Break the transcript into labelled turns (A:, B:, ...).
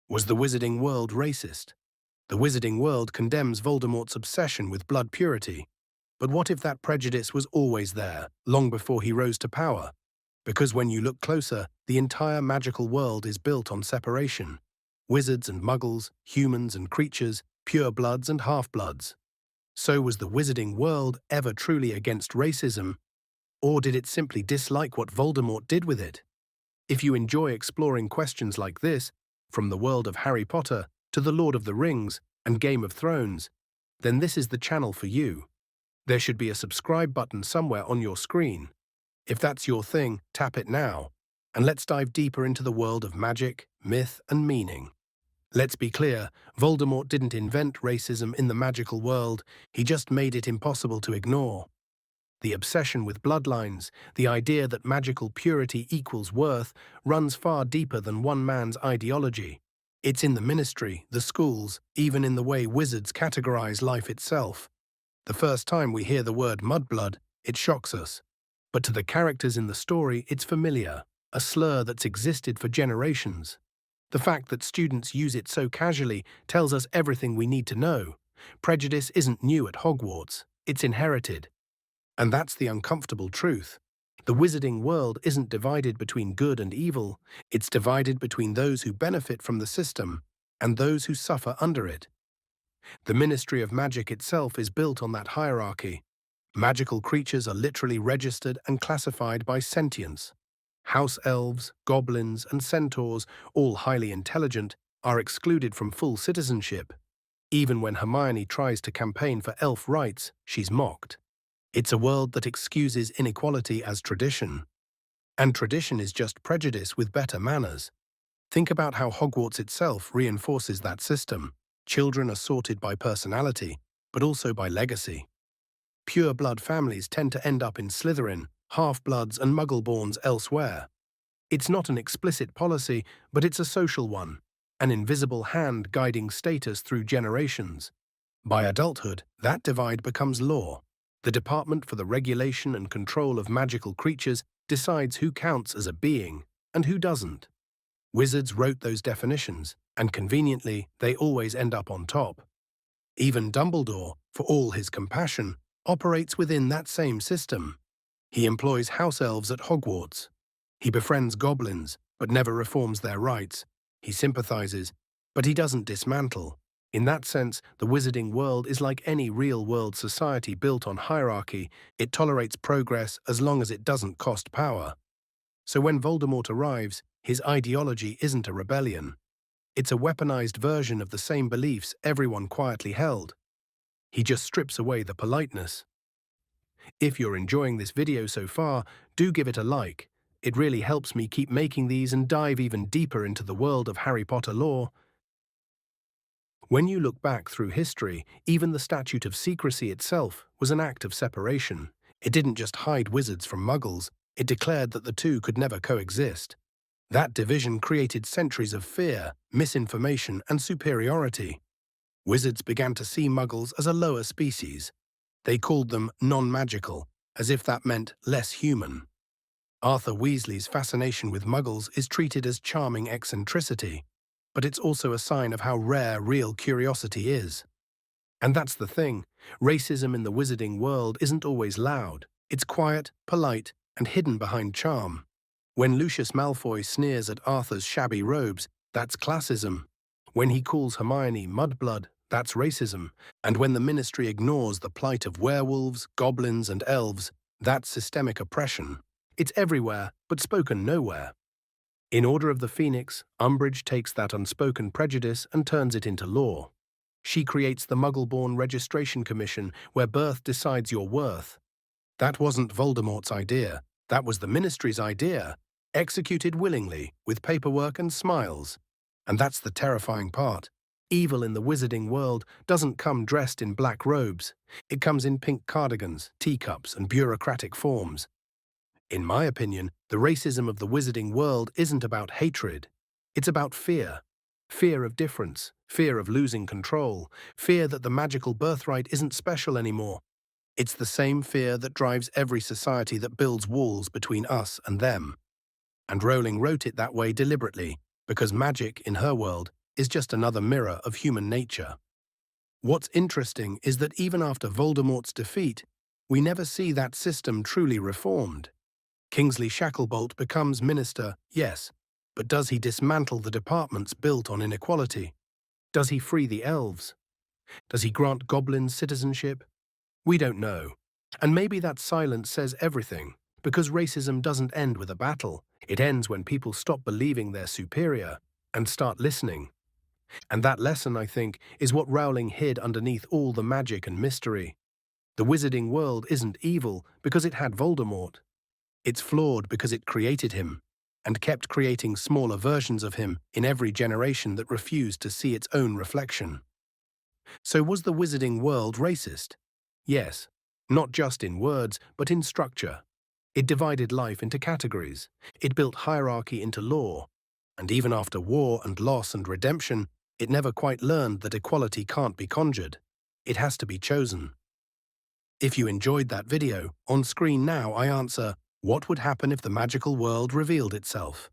A: Was the Wizarding World racist? The Wizarding World condemns Voldemort's obsession with blood purity. But what if that prejudice was always there, long before he rose to power? Because when you look closer, the entire magical world is built on separation. Wizards and muggles, humans and creatures, purebloods and half-bloods. So was the Wizarding World ever truly against racism, or did it simply dislike what Voldemort did with it? If you enjoy exploring questions like this, from the world of Harry Potter to The Lord of the Rings and Game of Thrones, then this is the channel for you. There should be a subscribe button somewhere on your screen. If that's your thing, tap it now, and let's dive deeper into the world of magic, myth, and meaning. Let's be clear, Voldemort didn't invent racism in the magical world, he just made it impossible to ignore. The obsession with bloodlines, the idea that magical purity equals worth, runs far deeper than one man's ideology. It's in the ministry, the schools, even in the way wizards categorize life itself. The first time we hear the word mudblood, it shocks us. But to the characters in the story, it's familiar, a slur that's existed for generations. The fact that students use it so casually tells us everything we need to know. Prejudice isn't new at Hogwarts, it's inherited. And that's the uncomfortable truth. The Wizarding World isn't divided between good and evil, it's divided between those who benefit from the system and those who suffer under it. The Ministry of Magic itself is built on that hierarchy. Magical creatures are literally registered and classified by sentience. House elves, goblins, and centaurs, all highly intelligent, are excluded from full citizenship. Even when Hermione tries to campaign for elf rights, she's mocked. It's a world that excuses inequality as tradition. And tradition is just prejudice with better manners. Think about how Hogwarts itself reinforces that system. Children are sorted by personality, but also by legacy. Pure-blood families tend to end up in Slytherin, half-bloods and muggle-borns elsewhere. It's not an explicit policy, but it's a social one, an invisible hand guiding status through generations. By adulthood, that divide becomes law. The Department for the Regulation and Control of Magical Creatures decides who counts as a being and who doesn't. Wizards wrote those definitions, and conveniently, they always end up on top. Even Dumbledore, for all his compassion, operates within that same system. He employs house elves at Hogwarts. He befriends goblins, but never reforms their rights. He sympathizes, but he doesn't dismantle. In that sense, the Wizarding World is like any real-world society built on hierarchy. It tolerates progress as long as it doesn't cost power. So when Voldemort arrives, his ideology isn't a rebellion. It's a weaponized version of the same beliefs everyone quietly held. He just strips away the politeness. If you're enjoying this video so far, do give it a like. It really helps me keep making these and dive even deeper into the world of Harry Potter lore. When you look back through history, even the Statute of Secrecy itself was an act of separation. It didn't just hide wizards from muggles, it declared that the two could never coexist. That division created centuries of fear, misinformation, and superiority. Wizards began to see muggles as a lower species. They called them non-magical, as if that meant less human. Arthur Weasley's fascination with muggles is treated as charming eccentricity, but it's also a sign of how rare real curiosity is. And that's the thing, racism in the Wizarding World isn't always loud. It's quiet, polite, and hidden behind charm. When Lucius Malfoy sneers at Arthur's shabby robes, that's classism. When he calls Hermione mudblood, that's racism. And when the Ministry ignores the plight of werewolves, goblins, and elves, that's systemic oppression. It's everywhere, but spoken nowhere. In Order of the Phoenix, Umbridge takes that unspoken prejudice and turns it into law. She creates the Muggle-born Registration Commission, where birth decides your worth. That wasn't Voldemort's idea. That was the Ministry's idea, executed willingly, with paperwork and smiles. And that's the terrifying part. Evil in the Wizarding World doesn't come dressed in black robes. It comes in pink cardigans, teacups, and bureaucratic forms. In my opinion, the racism of the Wizarding World isn't about hatred. It's about fear. Fear of difference, fear of losing control, fear that the magical birthright isn't special anymore. It's the same fear that drives every society that builds walls between us and them. And Rowling wrote it that way deliberately, because magic, in her world, is just another mirror of human nature. What's interesting is that even after Voldemort's defeat, we never see that system truly reformed. Kingsley Shacklebolt becomes minister, yes, but does he dismantle the departments built on inequality? Does he free the elves? Does he grant goblins citizenship? We don't know. And maybe that silence says everything, because racism doesn't end with a battle. It ends when people stop believing they're superior and start listening. And that lesson, I think, is what Rowling hid underneath all the magic and mystery. The wizarding world isn't evil because it had Voldemort. It's flawed because it created him, and kept creating smaller versions of him in every generation that refused to see its own reflection. So was the wizarding world racist? Yes, not just in words, but in structure. It divided life into categories. It built hierarchy into law. And even after war and loss and redemption, it never quite learned that equality can't be conjured. It has to be chosen. If you enjoyed that video, on screen now I answer, what would happen if the magical world revealed itself?